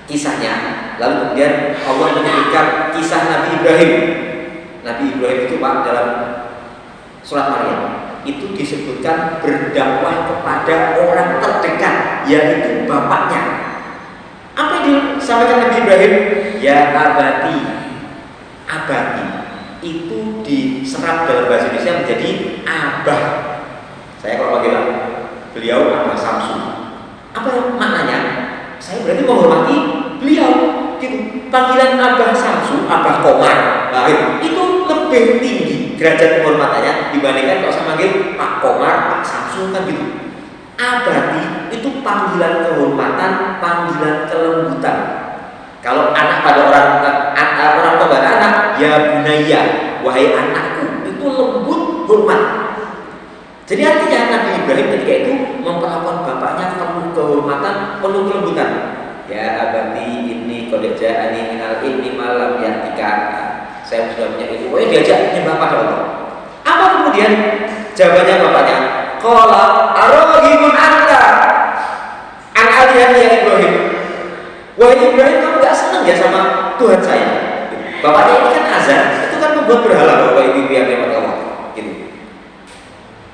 kisahnya. Lalu kemudian Allah menyebutkan kisah Nabi Ibrahim. Nabi Ibrahim itu Pak dalam surat Maryam itu disebutkan berdakwah kepada orang terdekat, yaitu bapaknya. Apa yang disampaikan Nabi Ibrahim? Ya abadi itu diserap dalam bahasa Indonesia menjadi abah. Saya kalau panggil beliau Abah Samsu, apa maknanya? Saya berarti menghormati beliau. Gitu. Panggilan Abah Samsu, Abah Komar, nah, itu lebih tinggi derajat penghormatannya dibandingkan kalau saya manggil Pak Komar, Pak Samsu kan gitu. Abadi itu panggilan kehormatan, panggilan kelembutan. Kalau anak pada orang tua pada anak, ya bunaya, wahai anakku, itu lembut, hormat. Jadi artinya Nabi Ibrahim ketika itu memperlakukan bapaknya penuh kehormatan, penuh kelembutan. Ya abadi ini qad ja'ani minal ilmi malam yatika. Saya sudah punya ilmu. Oh diajak nyembah pada Allah. Apa kemudian jawabannya bapaknya? Qala araghibun anta an alihati ya Ibrahim. Wahai Ibrahim, kamu gak senang ya sama Tuhan saya? Bapaknya ini kan azan, itu kan membuat berhala Bapak Ibu yang lewat Allah. Gitu.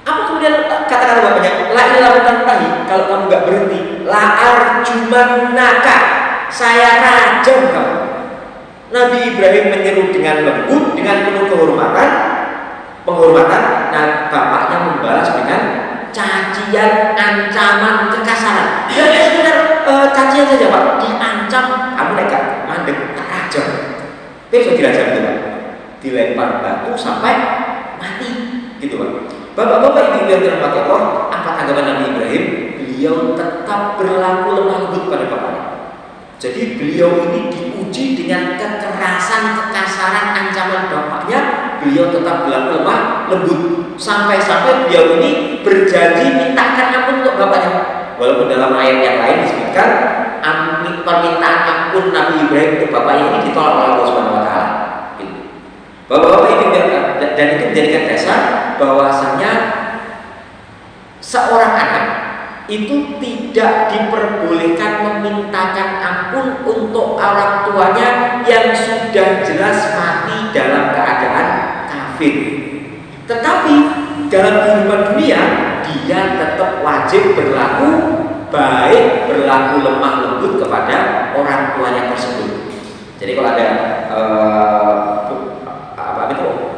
Apa kemudian kata-kata bapaknya? La ilaha illallah, kalau kamu gak berhenti, la arjumannaka, saya rajam kamu. Nabi Ibrahim menyeru dengan lembut, dengan penuh penghormatan. Nah, bapaknya membalas dengan cacian, ancaman, kekasaran. Dan sekedar cacian saja Pak, diancam, kamu nekat, mandek, tak rajam. Besok dirajam itu Pak, dilempar batu sampai mati, gitu Pak. Bapak-bapak ibu yang dirahmati Allah, apa tanggapan Nabi Ibrahim? Beliau tetap berlaku lemah lembut pada bapaknya. Jadi beliau ini diuji dengan kekerasan, kekasaran, ancaman bapaknya. Beliau tetap berlaku lemah lembut sampai-sampai beliau ini berjanji mintakan ampun untuk bapaknya. Walaupun dalam ayat yang lain disebutkan permintaan ampun Nabi Ibrahim untuk bapaknya ini ditolak oleh Allah Subhanahu Wa Taala. Bapak-bapak ini dan itu menjadikan dasar bahwasanya seorang anak itu tidak diperbolehkan memintakan ampun untuk orang tuanya yang sudah jelas mati dalam keadaan kafir. Tetapi dalam kehidupan dunia dia tetap wajib berlaku baik, berlaku lemah lembut kepada orang tuanya tersebut. Jadi kalau ada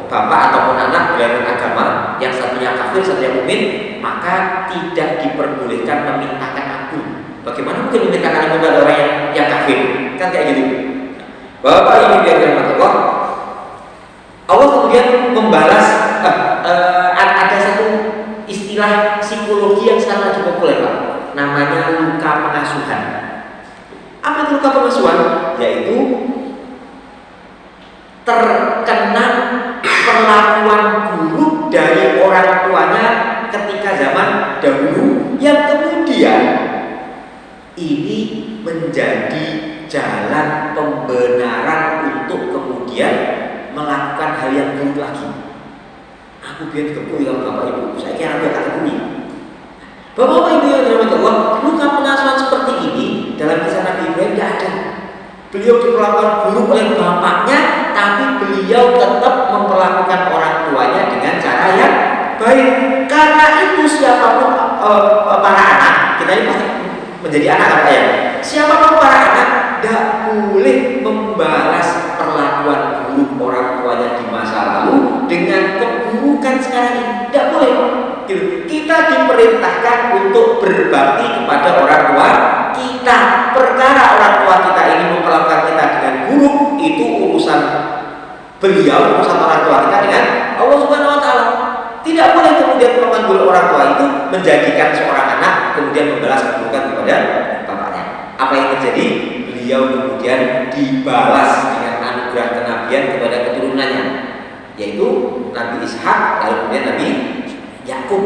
bapak ataupun anak belajar agama yang satunya kafir, satunya mukmin, maka tidak diperbolehkan memintakan ampun. Bagaimana mungkin memintakan ampun pada orang yang kafir? Kan kayak gitu. Bapak ini biar dirahmati Allah. Allah kemudian membalas ada satu istilah psikologi yang sangat cukup populer Pak, namanya luka pengasuhan. Apa itu luka pengasuhan? Yaitu terkena perlakuan buruk dari orang tuanya ketika zaman dahulu, yang kemudian ini menjadi jalan pembenaran untuk kemudian melakukan hal yang buruk lagi. Aku biar dikepui kalau bapak ibu, saya kira dia akan kepui. Bapak ibu yang dirahmati Allah, luka pengasuhan seperti ini dalam kisah Nabi Ibrahim tidak ada. Beliau diperlakukan buruk oleh bapaknya, tapi beliau tetap memperlakukan orang tuanya dengan cara yang baik. Karena itu siapapun para anak, kita ini pasti menjadi anak apa ya? Siapapun para anak tidak boleh membalas perlakuan buruk orang tuanya di masa lalu dengan keburukan sekarang ini. Tidak boleh. Kita diperintahkan untuk berbakti kepada orang tua kita. Perkara orang tua kita ini memperlakukan kita dengan buruk, itu urusan beliau, urusan orang tua kita dengan Allah Subhanahu Wa Taala. Tidak boleh kemudian memanggil orang tua itu menjadikan seorang anak kemudian membalas keburukan kepada bapaknya. Apa yang terjadi? Beliau kemudian dibalas dengan anugerah kenabian kepada keturunannya, yaitu Nabi Ishak, lalu kemudian Nabi Yakub.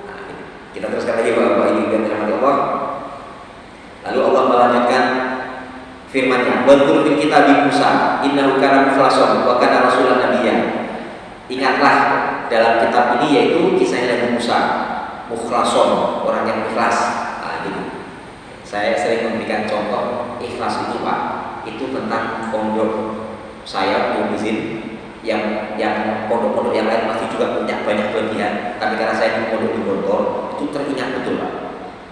Nah, kita teruskan lagi Bapak Ibu yang dirahmati Allah. Lalu Allah melanjutkan firman-Nya, "Wa dzkur fil kitab Musa, innahu kana mukhlasan wa kana rasulan nabiyya." Ingatlah dalam kitab ini yaitu kisahnya Nabi Musa, mukhlason, orang yang ikhlas. Nah, gitu. Saya sering memberikan contoh ikhlas itu Pak, itu tentang pondok saya izin yang pondok-pondok yang lain pasti juga punya banyak kelebihan, tapi karena saya di pondok di Gontor itu teringat betul Pak.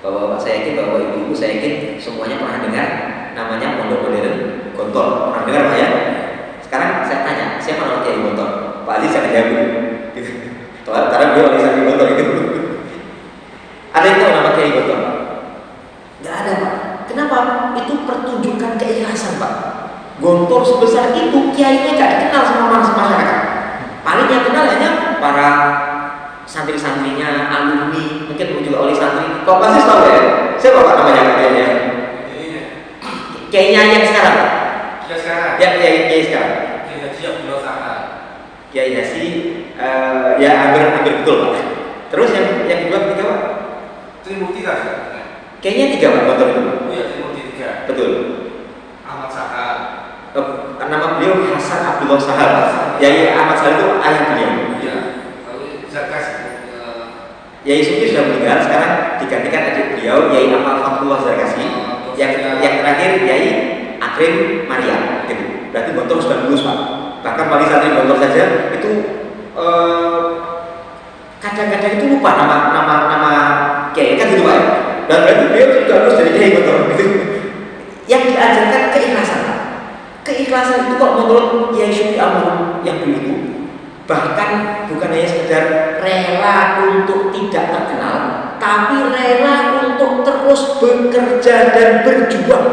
Bapak-bapak saya yakin, bapak ibu-ibu saya yakin semuanya pernah dengar namanya pondok modern Gontor. Pernah dengar Pak ya? Sekarang saya tanya, siapa nama Kiai Gontor? Pak Aziz saya jawab. Karena beliau Aziz di Gontor itu. Ada yang tahu nama Kiai Gontor? Nggak ada Pak. Kenapa? Itu pertunjukan keikhlasan Pak. Gontor sebesar itu kiainya nggak dikenal sama masyarakat. Paling yang kenal hanya para santri-santrinya, alumni, mungkin juga oleh santri. Kok pasti tahu ya? Siapa Pak namanya kiainya? Kiainya yang sekarang? Ya sekarang. Ya kiai sekarang. Kiai Haji Abdullah Sahal. Kiai Haji, ya hampir betul Pak. Terus yang kedua ketiga Pak? Trimurti kan? Kayaknya 3 Pak Gontor itu. Iya Trimurti 3. Betul. Ahmad Sahal. Nama beliau Hasan Abdullah Sahal. Yai Ahmad Sahal itu ayah beliau. Iya. Lalu Zakas. Yai Suki sudah meninggal, sekarang digantikan adik beliau Yai Amal Fatullah Zarkasi. Yang terakhir Yai Akrim Maria. Gitu. Berarti Gontor sudah lulus Pak. Bahkan wali santri Gontor saja itu kadang-kadang itu lupa nama kiai kan gitu Pak ya. Dan berarti beliau juga lulus dari Kiai Gontor gitu. Yang diajarkan keikhlasan. Keikhlasan itu kok menurut Yai Syufi Amr yang dulu itu bahkan bukan hanya sekedar rela untuk tidak terkenal, tapi rela untuk terus bekerja dan berjuang.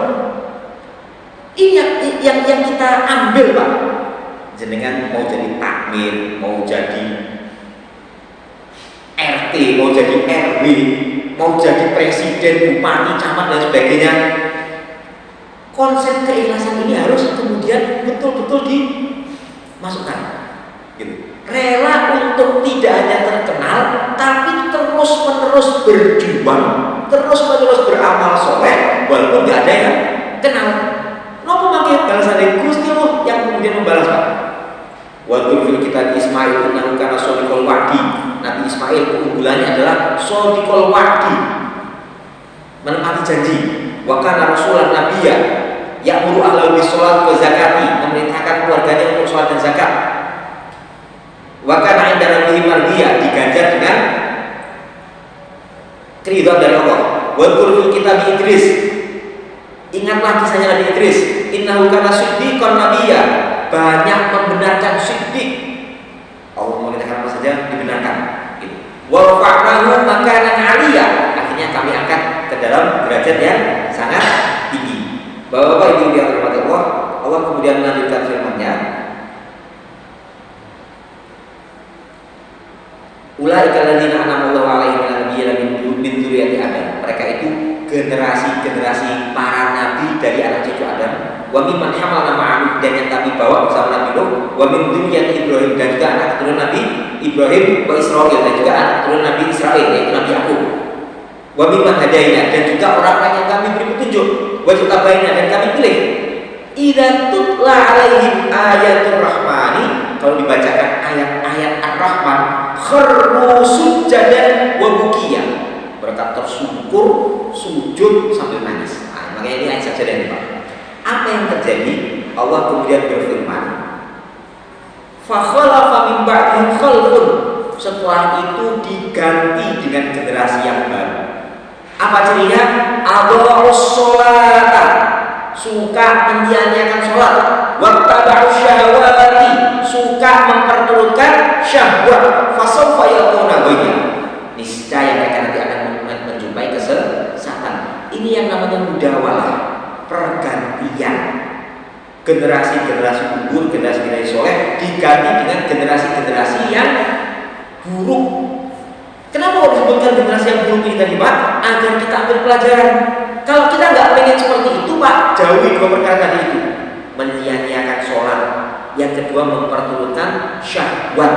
Ini yang kita ambil Pak. Jenengan mau jadi takmir, mau jadi RT, mau jadi RW, mau jadi presiden, bupati, camat dan sebagainya. Konsep keikhlasan ini harus kemudian betul-betul dimasukkan. Gitu. Rela untuk tidak hanya terkenal, tapi terus-menerus berjuang, terus-menerus beramal soleh, walaupun nggak ada yang kenal. Nopo makin balasan dari Gusti Allah yang kemudian membalas Pak. Wadul fil kitab Ismail innahu kana shadiqul wa'di. Nabi Ismail keunggulannya adalah shadiqul wa'di, menepati janji. Wa kana rasulan nabiyya ya'muru ahlahu bis-sholati wa zakati, memerintahkan keluarganya untuk sholat dan zakat. Wa kana 'inda rabbih mardiyya, diganjar dengan keridhaan dari Allah. Wadul fil kitab Idris, ingatlah kisahnya Nabi Idris. Innahu kana siddiqan nabiyya, banyak membenarkan siddiq. Allah memerintahkan apa saja dibenarkan. Gitu. Wa rafa'nahu makanan 'aliyya, akhirnya kami angkat ke dalam derajat yang sangat tinggi. Bapak-bapak ibu yang dirahmati Allah, Allah kemudian melanjutkan firman-Nya. Ulaika alladziina an'ama Allahu 'alaihim minal nabiyyiina min dzurriyyati Adam. Mereka itu generasi-generasi para nabi dari anak cucu Adam. Wa mimman hamalna ma'ahu, dan yang kami bawa bersama Nabi Nuh. Wa min dzurriyyati Ibrahim, dan juga anak keturunan Nabi Ibrahim wa Israil, dan juga anak keturunan Nabi Israil yaitu Nabi Yakub. Wa mimman hadaina, dan juga orang-orang yang kami beri petunjuk. Wa tabaina, dan kami pilih. Idza tutla 'alaihim ayatul rahmani, kalau dibacakan ayat-ayat Ar-Rahman, kharru sujjadan wa bukiya, mereka tersungkur, sujud sambil nangis. Makanya ini ayat sajadah ini Pak. Apa yang terjadi? Allah kemudian berfirman, fa khalafa min ba'dihim khalfun, setelah itu diganti dengan generasi yang baru. Apa cirinya? Adha'us sholata, suka menyia-nyiakan sholat. Wattaba'us syahwati, suka memperturutkan syahwat. Fasawfa yalqawna ghayya, niscaya mereka nanti akan menjumpai kesesatan. Ini yang namanya mudawalah, pergantian. Generasi-generasi unggul, generasi-generasi soleh diganti dengan generasi-generasi yang buruk. Kenapa disebutkan generasi yang buruk ini tadi Pak? Agar kita ambil pelajaran. Kalau kita nggak pengen seperti itu Pak, jauhi dua perkara tadi itu. Menyia-nyiakan sholat. Yang kedua memperturutkan syahwat.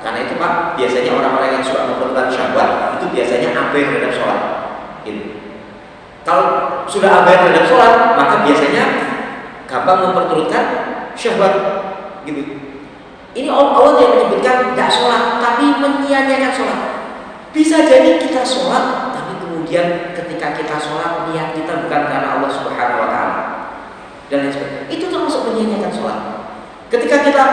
Karena itu Pak, biasanya orang-orang yang suka memperturutkan syahwat itu biasanya abai terhadap sholat. Gitu. Kalau sudah abai terhadap sholat, maka biasanya gampang memperturutkan syahwat. Gitu. Ini Allah yang menyebutkan tidak sholat, tapi menyia-nyiakan sholat. Bisa jadi kita sholat, tapi kemudian ketika kita sholat niat kita bukan karena Allah Subhanahu Wa Taala dan lain sebagainya. Itu termasuk menyia-nyiakan sholat. Ketika kita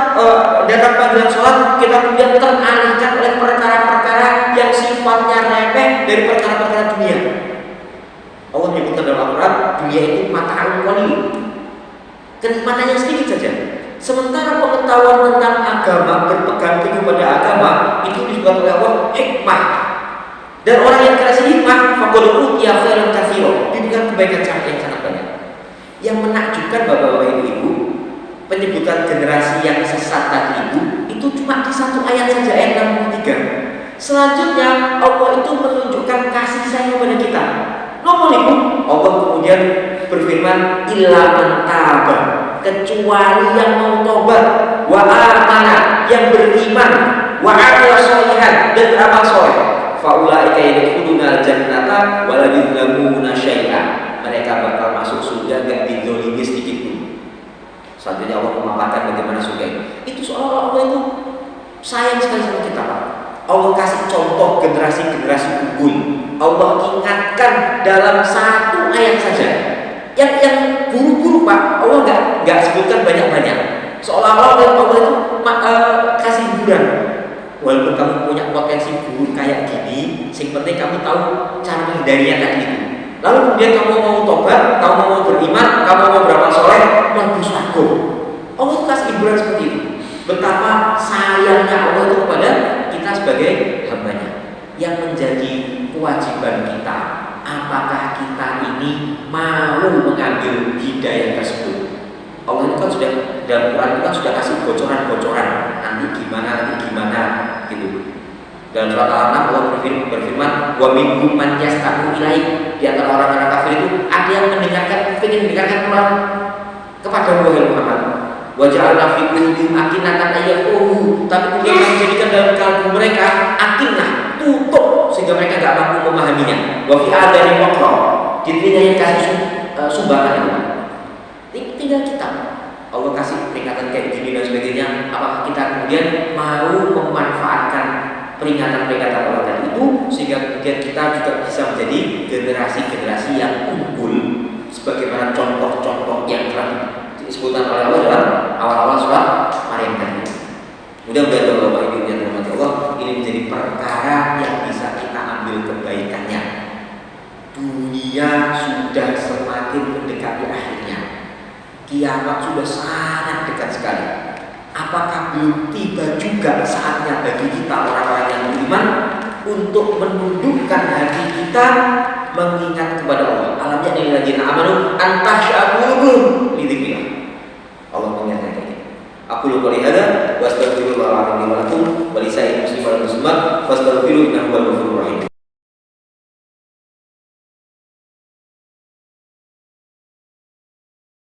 datang panggilan sholat, kita kemudian teralihkan oleh perkara-perkara yang sifatnya remeh dari perkara-perkara dunia. Allah menyebutkan dalam Al-Quran, dunia itu mata'un qalil, kenikmatannya sedikit saja. Sementara pengetahuan tentang agama, berpegang teguh pada agama, itu disebut oleh Allah hikmah. Dan orang yang kasih hikmah faqad utiya khairan katsira, diberikan kebaikan yang sangat banyak. Yang menakjubkan Bapak-bapak Ibu, penyebutan generasi yang sesat tadi itu cuma di satu ayat saja, ayat 63. Selanjutnya Allah itu menunjukkan kasih sayang kepada kita. Nomor itu Allah kemudian berfirman illa man taba, kecuali yang mau tobat, wa amana, yang beriman, wa amila sholihan, dan beramal soleh, fa ulaika yadkhuluna jannata wa la yuzlamuna syai'a. Mereka bakal masuk surga gak dizalimi sedikit pun. Selanjutnya Allah memaparkan bagaimana surga itu seolah-olah Allah itu sayang sekali sama kita, Pak. Allah kasih contoh generasi-generasi unggul. Allah ingatkan dalam satu ayat saja. Yang buruk-buruk, Pak, Allah nggak sebutkan banyak-banyak. Seolah-olah Allah itu kasih hiburan. Walaupun kamu punya potensi buruk kayak gini, yang penting kamu tahu cara menghindarinya tadi itu. Lalu kemudian kamu mau tobat, kamu mau beriman, kamu mau beramal soleh, mlebu swarga. Allah itu kasih hiburan seperti itu. Betapa sayangnya Allah itu kepada kita sebagai hambanya. Yang menjadi kewajiban kita, apakah kita ini mau mengambil hidayah tersebut? Allah itu kan sudah dalam Quran itu kan sudah kasih bocoran-bocoran nanti gimana gitu. Dalam surat Al-An'am Allah berfirman, wa minhum man yastami'u ilaik, di antara orang-orang kafir itu ada yang ingin mendengarkan Quran kepada Muhammad. Wa ja'alna fi qulubihim akinatan ayyafqahu, tapi kemudian kami jadikan dalam kalbu mereka akinah, tutup sehingga mereka tidak mampu memahaminya. Wa fi adani waqra, di telinga yang kasih sumbangan itu. Tinggal kita. Allah kasih peringatan kayak gini dan sebagainya. Apakah kita kemudian mau memanfaatkan peringatan-peringatan Allah tadi itu sehingga kemudian kita juga bisa menjadi generasi-generasi yang unggul sebagaimana contoh-contoh yang telah disebutkan oleh Allah dalam awal-awal surat Maryam tadi. Mudah-mudahan Bapak Ibu yang dirahmati Allah, ini menjadi perkara yang bisa kita ambil kebaikannya. Dunia sudah semakin mendekati akhirnya. Kiamat sudah sangat dekat sekali. Apakah belum tiba juga saatnya bagi kita orang-orang yang beriman untuk menundukkan hati kita mengingat kepada Allah? Alam ya'ni lilladzina amanu an takhsha'a qulubuhum li dzikrillah. Allah mengingatkan kita. Aku lupa lihada wa astaghfirullah wa lakum wa lisa'il muslimin wal muslimat fastaghfiruhu innahu huwal ghafurur rahim.